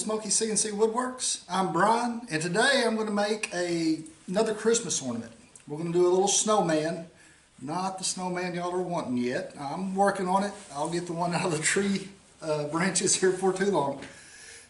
Smokey CNC Woodworks. I'm Brian, and today I'm going to make another Christmas ornament. We're going to do a little snowman. Not the snowman y'all are wanting yet. I'm working on it. I'll get the one out of the tree branches here before too long.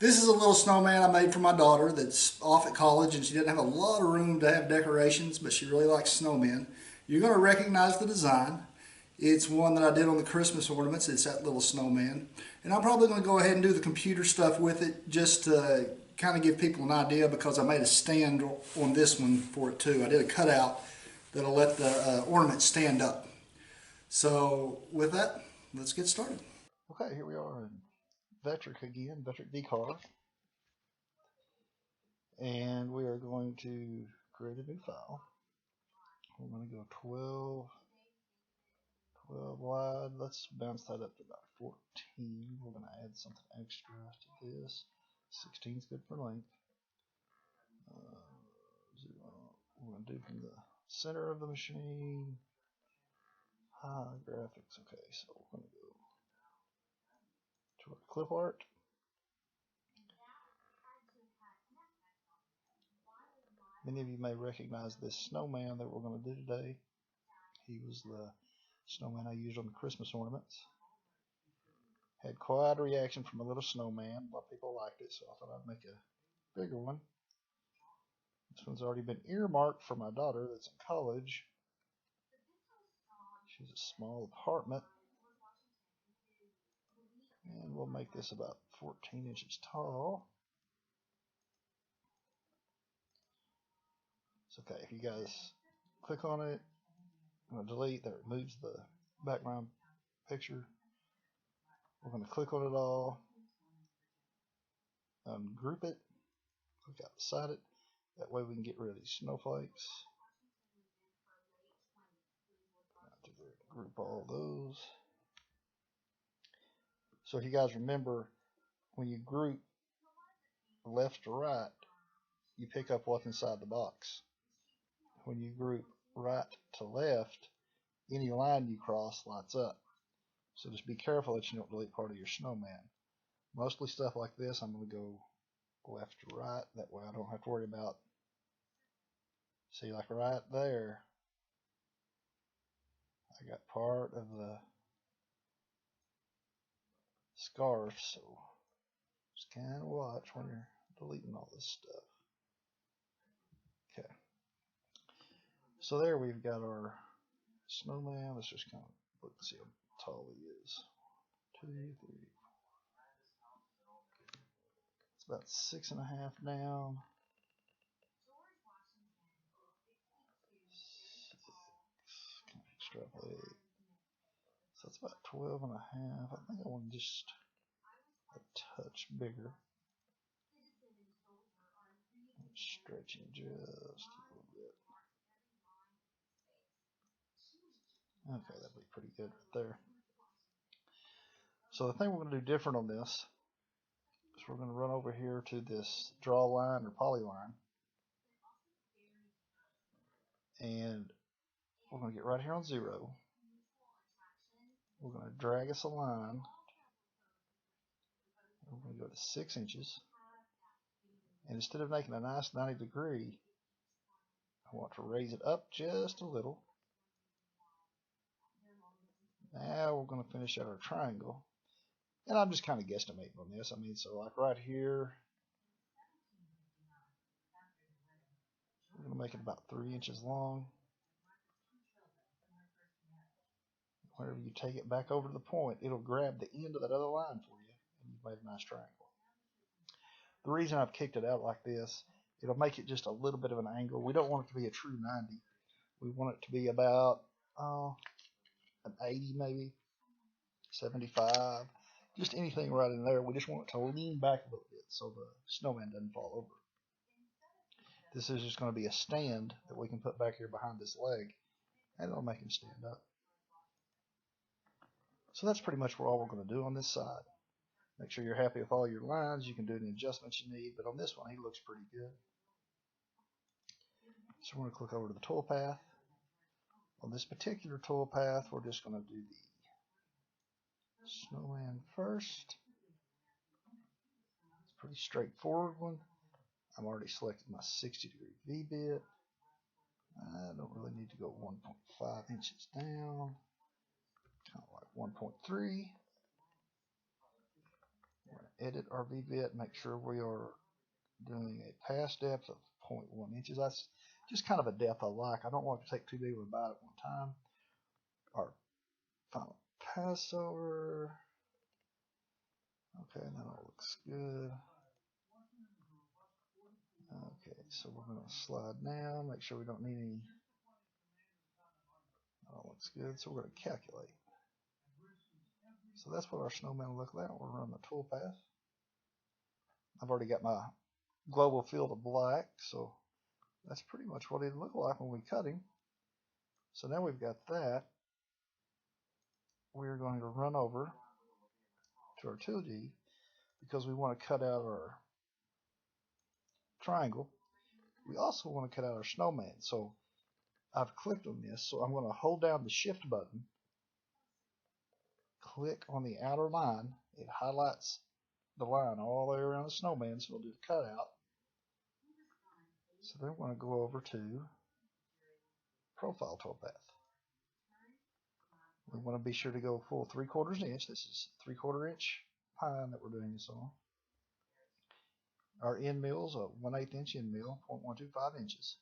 This is a little snowman I made for my daughter that's off at college, and she doesn't have a lot of room to have decorations, but she really likes snowmen. You're going to recognize the design. It's one that I did on the Christmas ornaments. It's that little snowman. And I'm probably going to go ahead and do the computer stuff with it just to kind of give people an idea, because I made a stand on this one for it too. I did a cutout that'll let the ornament stand up. So with that, let's get started. Okay, here we are in Vectric again, Vectric Decar. And we are going to create a new file. We're going to go 12 wide. Let's bounce that up to about 14. We're going to add something extra to this. 16 is good for length. We're going to do from the center of the machine. Graphics. Okay, so we're going to go to our clip art. Many of you may recognize this snowman that we're going to do today. He was the snowman I used on the Christmas ornaments. Had quite a reaction from a little snowman. A lot of people liked it, so I thought I'd make a bigger one. This one's already been earmarked for my daughter that's in college. She's a small apartment. And we'll make this about 14 inches tall. It's okay. If you guys click on it, I'm going to delete. That removes the background picture. We're going to click on it all, ungroup it, click out beside it. That way we can get rid of these snowflakes. Group all those. So if you guys remember, when you group left to right, you pick up what's inside the box. When you group right to left, any line you cross lights up. So just be careful that you don't delete part of your snowman. Mostly stuff like this, I'm going to go left to right. That way I don't have to worry about, see, like right there, I got part of the scarf, so just kind of watch when you're deleting all this stuff. Okay. So there we've got our snowman. Let's just kind of look and see how tall he is. 2, 3, 4. It's about 6.5 down. 6. Extrapolate. So that's about 12.5. I think I want just a touch bigger. Stretching just a little bit. Okay, that'd be pretty good right there. So the thing we're going to do different on this is we're going to run over here to this draw line or polyline, and we're going to get right here on 0. We're going to drag us a line. We're going to go to 6 inches, and instead of making a nice 90 degree, I want to raise it up just a little. Now we're going to finish out our triangle. And I'm just kind of guesstimating on this. I mean, so like right here, we're going to make it about 3 inches long. Whenever you take it back over to the point, it'll grab the end of that other line for you, and you've made a nice triangle. The reason I've kicked it out like this, it'll make it just a little bit of an angle. We don't want it to be a true 90. We want it to be about an 80 maybe, 75, just anything right in there. We just want it to lean back a little bit so the snowman doesn't fall over. This is just going to be a stand that we can put back here behind this leg, and it'll make him stand up. So that's pretty much all we're going to do on this side. Make sure you're happy with all your lines. You can do any adjustments you need, but on this one he looks pretty good. So we're going to click over to the toolpath. On this particular toolpath, we're just going to do the snowman first. pretty straightforward one. I'm already selected my 60-degree V-bit. I don't really need to go 1.5 inches down. Kind of like 1.3. We're going to edit our V-bit, make sure we are doing a pass depth of 0.1 inches. That's just kind of a depth I like. I don't want to take too big of a bite at one time. Our final pass over. Okay, now it looks good. Okay, so we're going to slide now, make sure we don't need any. That looks good, so we're going to calculate. So that's what our snowman will look like. We'll run the toolpath. I've already got my global field of black, so that's pretty much what it'd look like when we cut him. So now we've got that. We're going to run over to our 2D because we want to cut out our triangle. We also want to cut out our snowman. So I've clicked on this, so I'm going to hold down the shift button, click on the outer line. It highlights the line all the way around the snowman, so we'll do the cutout. So then we're going to go over to profile toolpath. We want to be sure to go full 3/4 inch. This is 3/4 inch pine that we're doing this on. Our end mill's a 1/8 inch end mill, 0.125 inches.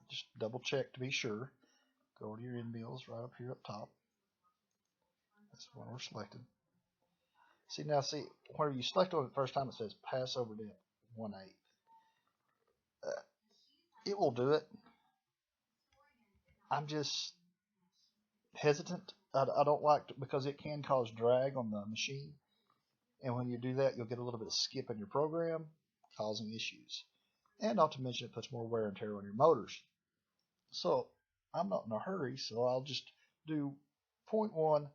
Just double check to be sure. Go to your end mills right up here up top. That's the one we're selected. See now, where you select on it the first time, it says pass over depth 1/8. It will do it. I'm just hesitant. I don't like to, because it can cause drag on the machine, and when you do that, you'll get a little bit of skip in your program, causing issues. And not to mention, it puts more wear and tear on your motors. So I'm not in a hurry, so I'll just do 0.1.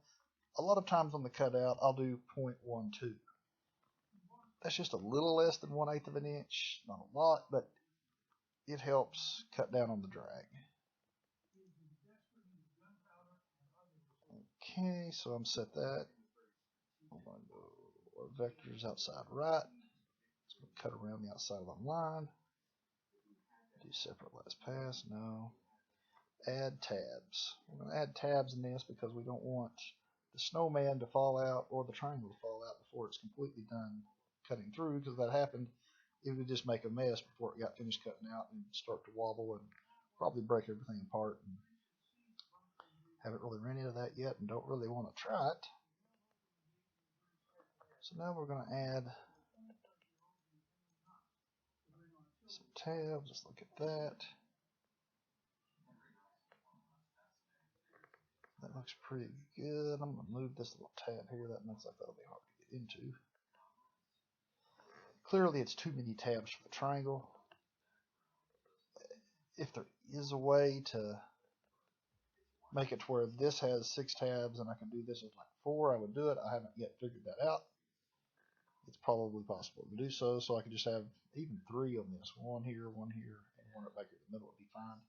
A lot of times on the cutout, I'll do 0.12. That's just a little less than 1/8 of an inch. Not a lot, but it helps cut down on the drag. Okay, so I'm set that. I'm going to go our vectors outside right. So we'll cut around the outside of the line. Do separate last pass. No. Add tabs. We're going to add tabs in this because we don't want the snowman to fall out or the triangle to fall out before it's completely done cutting through, because if that happened, it would just make a mess before it got finished cutting out and start to wobble and probably break everything apart. And haven't really ran into that yet and don't really want to try it. So now we're going to add some tabs. Just look at that. That looks pretty good. I'm going to move this little tab here. That looks like that'll be hard to get into. Clearly it's too many tabs for the triangle. If there is a way to make it to where this has 6 tabs and I can do this with like 4, I would do it. I haven't yet figured that out. It's probably possible to do so, so I could just have even 3 on this. 1 here, 1 here, and 1 right back in the middle would be fine.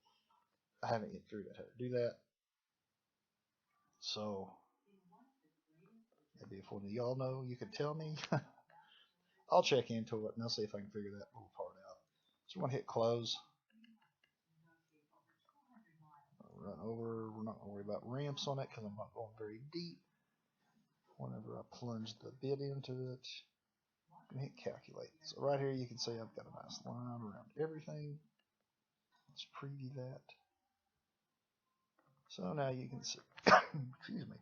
I haven't yet figured out how to do that. So maybe if one of y'all know, you could tell me. I'll check into it and I'll see if I can figure that little part out. So we're going to hit close. Run over. We're not going to worry about ramps on it because I'm not going very deep. Whenever I plunge the bit into it, I'm going to hit calculate. So right here you can see I've got a nice line around everything. Let's preview that. So now you can see, excuse me.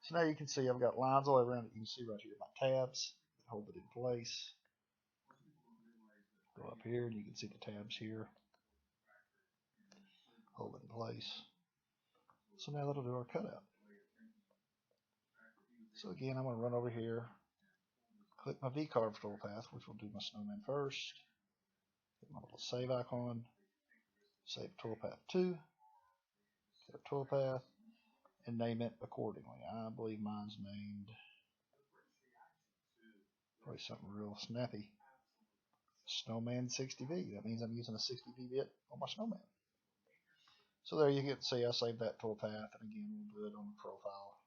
So now you can see I've got lines all around it. You can see right here my tabs that hold it in place. Go up here and you can see the tabs here. Hold it in place. So now that'll do our cutout. So again, I'm going to run over here, click my V-carve toolpath, which will do my snowman first. Hit my little save icon, save toolpath 2, get our toolpath, and name it accordingly. I believe mine's named probably something real snappy. Snowman 60V. That means I'm using a 60V bit on my snowman. So there you can see I saved that toolpath, and again we'll do it on the profile.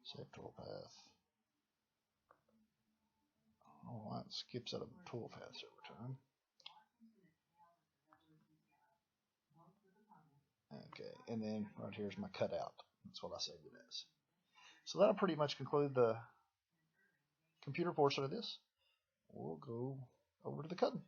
Save toolpath. Oh, it skips out of tool paths every time. Okay, and then right here's my cutout. That's what I saved it as. So that'll pretty much conclude the computer portion of this. We'll go over to the cutting.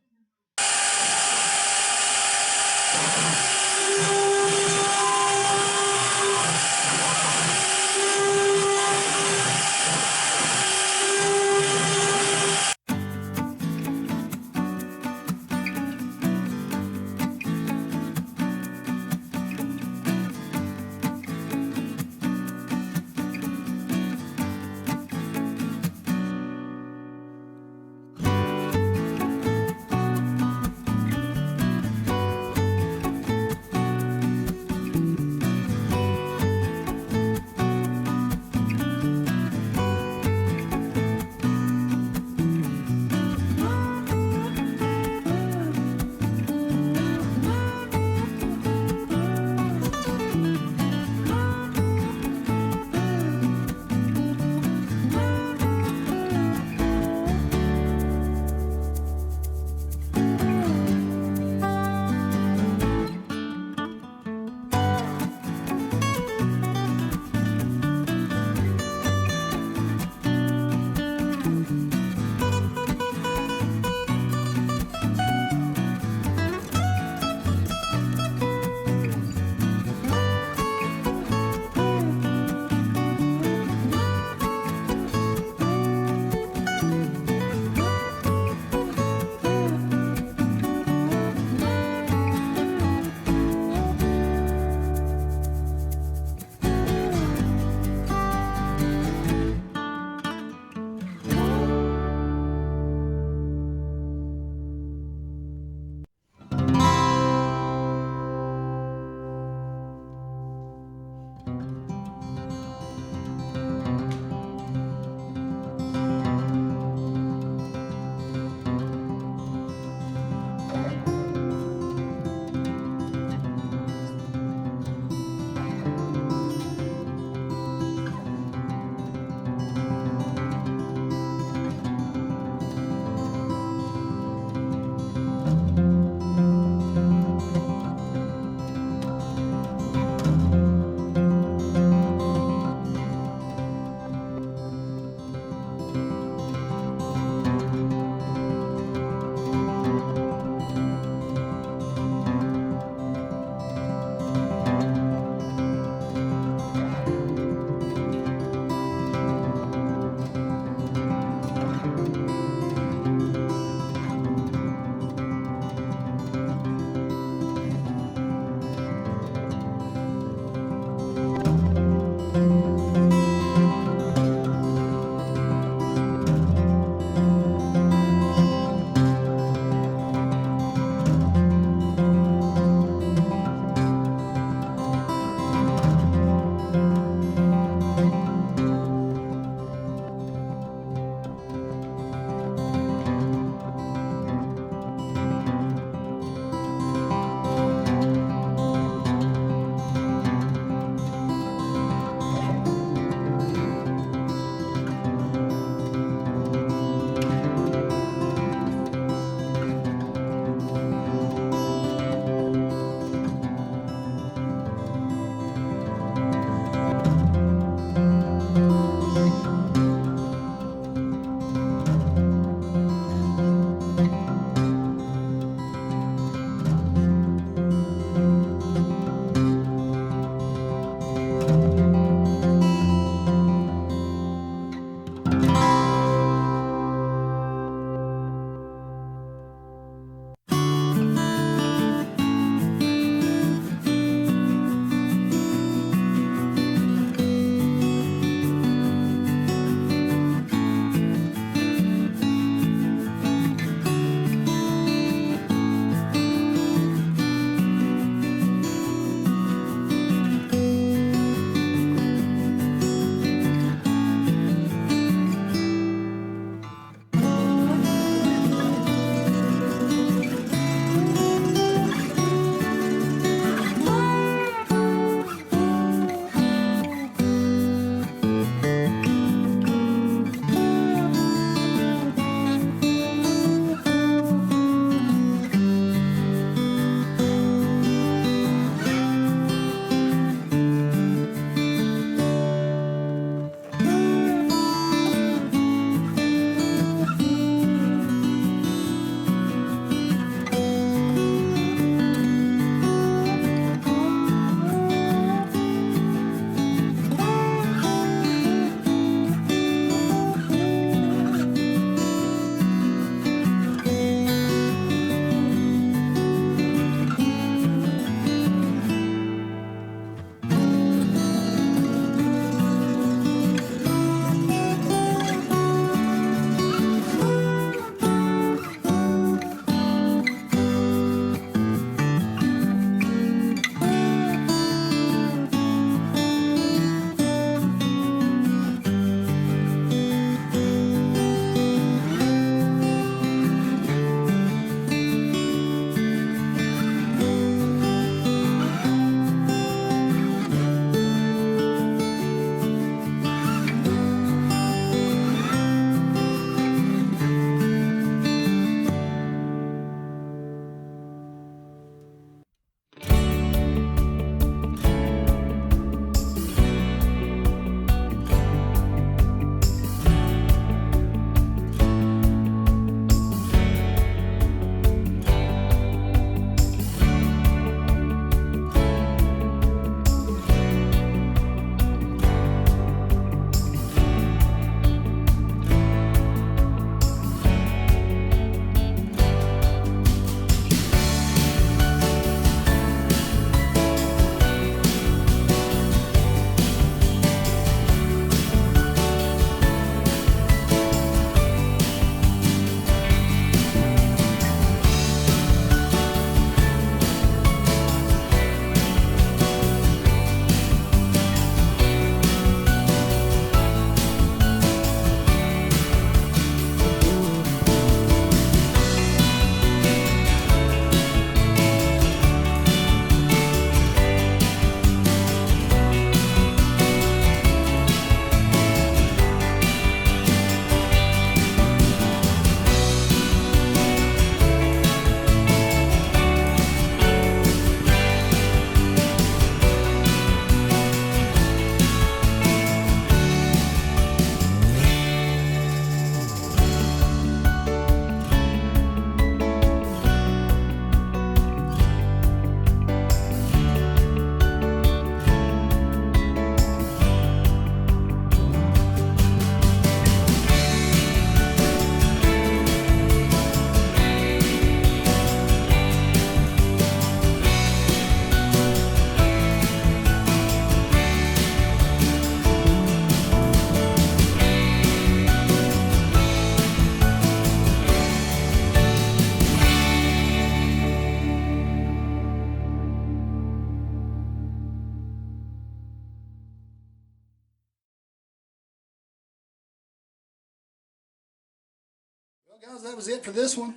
Well, guys, that was it for this one.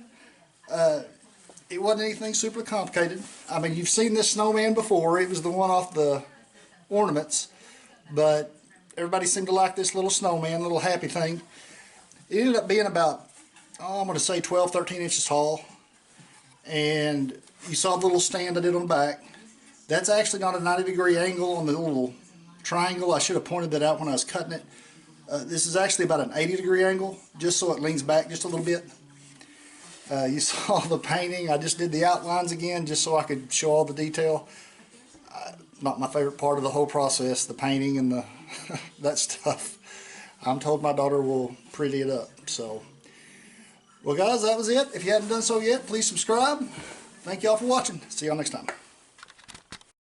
It wasn't anything super complicated. I mean, you've seen this snowman before. It was the one off the ornaments, but everybody seemed to like this little snowman, little happy thing. It ended up being about, I'm going to say 12, 13 inches tall. And you saw the little stand I did on the back. That's actually not a 90-degree angle on the little triangle. I should have pointed that out when I was cutting it. This is actually about an 80-degree angle, just so it leans back just a little bit. You saw the painting. I just did the outlines again just so I could show all the detail. Not my favorite part of the whole process, the painting and the that stuff. I'm told my daughter will pretty it up. So, well guys, that was it. If you haven't done so yet, please subscribe. Thank y'all for watching. See y'all next time.